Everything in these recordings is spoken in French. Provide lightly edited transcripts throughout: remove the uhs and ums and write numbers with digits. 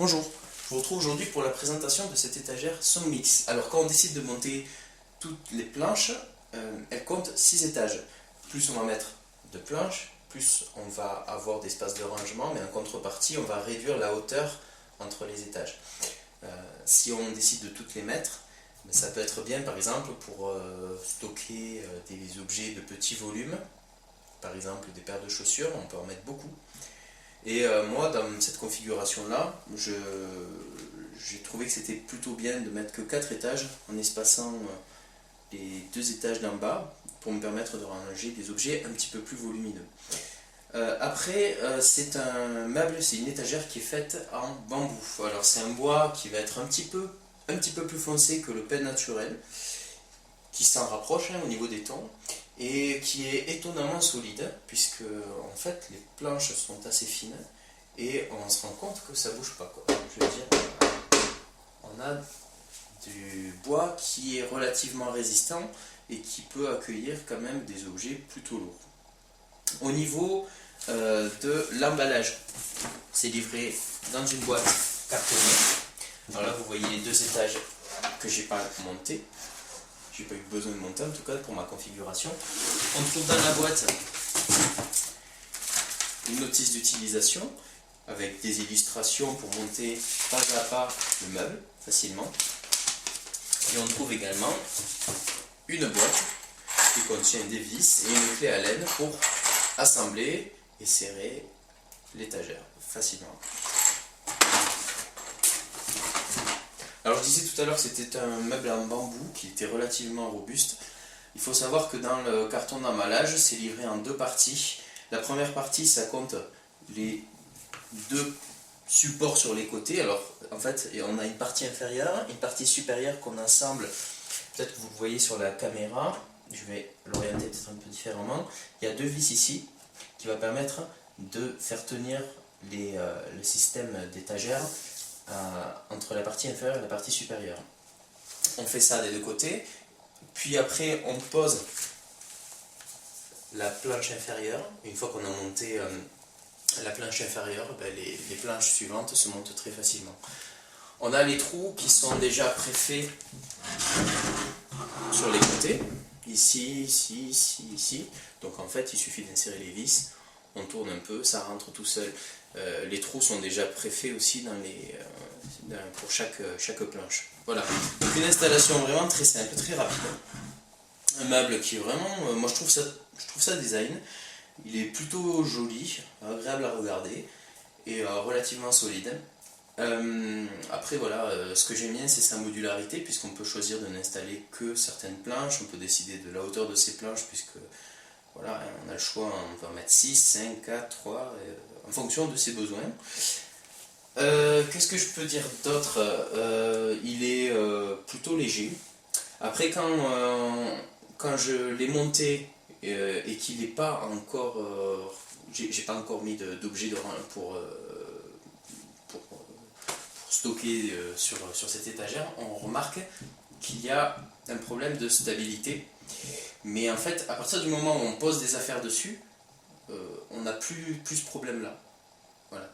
Bonjour, je vous retrouve aujourd'hui pour la présentation de cette étagère Songmix. Alors quand on décide de monter toutes les planches, elles comptent 6 étages. Plus on va mettre de planches, plus on va avoir d'espace de rangement, mais en contrepartie on va réduire la hauteur entre les étages. Si on décide de toutes les mettre, ça peut être bien par exemple pour stocker des objets de petit volume, par exemple des paires de chaussures, on peut en mettre beaucoup. Et moi, dans cette configuration-là, j'ai trouvé que c'était plutôt bien de mettre que 4 étages en espaçant les 2 étages d'en bas pour me permettre de ranger des objets un petit peu plus volumineux. Après, c'est un meuble, c'est une étagère qui est faite en bambou. Alors c'est un bois qui va être un petit peu plus foncé que le pin naturel, qui s'en rapproche au niveau des tons, et qui est étonnamment solide, puisque en fait les planches sont assez fines, et on se rend compte que ça bouge pas, quoi. Je veux dire, on a du bois qui est relativement résistant, et qui peut accueillir quand même des objets plutôt lourds. Au niveau de l'emballage, c'est livré dans une boîte cartonnée. Alors là vous voyez les 2 étages que j'ai pas montés. J'ai pas eu besoin de monter en tout cas pour ma configuration. On trouve dans la boîte une notice d'utilisation avec des illustrations pour monter pas à pas le meuble facilement. Et on trouve également une boîte qui contient des vis et une clé à laine pour assembler et serrer l'étagère facilement. Alors je disais tout à l'heure que c'était un meuble en bambou qui était relativement robuste. Il faut savoir que dans le carton d'emballage, c'est livré en 2 parties. La première partie, ça compte les 2 supports sur les côtés. Alors en fait, on a une partie inférieure, une partie supérieure qu'on assemble. Peut-être que vous le voyez sur la caméra. Je vais l'orienter peut-être un peu différemment. Il y a 2 vis ici qui va permettre de faire tenir le système d'étagère entre la partie inférieure et la partie supérieure. On fait ça des 2 côtés, puis après on pose la planche inférieure. Une fois qu'on a monté la planche inférieure, les planches suivantes se montent très facilement. On a les trous qui sont déjà préfaits sur les côtés, ici, ici, ici, ici. Donc en fait il suffit d'insérer les vis, on tourne un peu, ça rentre tout seul. Les trous sont déjà préfaits aussi pour chaque planche. Voilà, donc une installation vraiment très simple, très rapide. Un meuble qui est vraiment, moi je trouve ça design. Il est plutôt joli, agréable à regarder et relativement solide. Après voilà, ce que j'aime bien c'est sa modularité, puisqu'on peut choisir de n'installer que certaines planches, on peut décider de la hauteur de ces planches, puisque voilà, on a le choix, on peut en mettre 6, 5, 4, 3, en fonction de ses besoins. Qu'est-ce que je peux dire d'autre? Il est plutôt léger. Après, quand je l'ai monté et qu'il n'est pas encore... j'ai pas encore mis d'objet pour stocker sur cette étagère, on remarque qu'il y a un problème de stabilité. Mais en fait, à partir du moment où on pose des affaires dessus, on n'a plus ce problème-là. Voilà.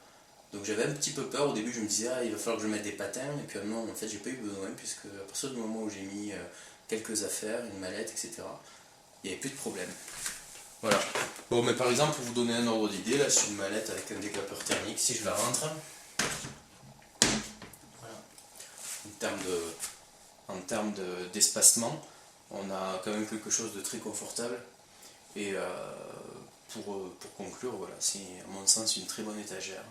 Donc j'avais un petit peu peur au début, je me disais il va falloir que je mette des patins, et puis non, en fait j'ai pas eu besoin, puisque à partir du moment où j'ai mis quelques affaires, une mallette, etc., il n'y avait plus de problème. Voilà. Bon, mais par exemple, pour vous donner un ordre d'idée, là, sur une mallette avec un décapeur thermique, si je la rentre, voilà, en termes d'espacement, on a quand même quelque chose de très confortable. Et pour conclure, voilà, c'est à mon sens une très bonne étagère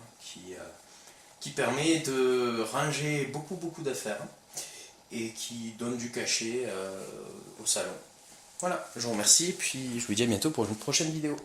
qui permet de ranger beaucoup d'affaires et qui donne du cachet au salon. Voilà, je vous remercie et puis je vous dis à bientôt pour une prochaine vidéo.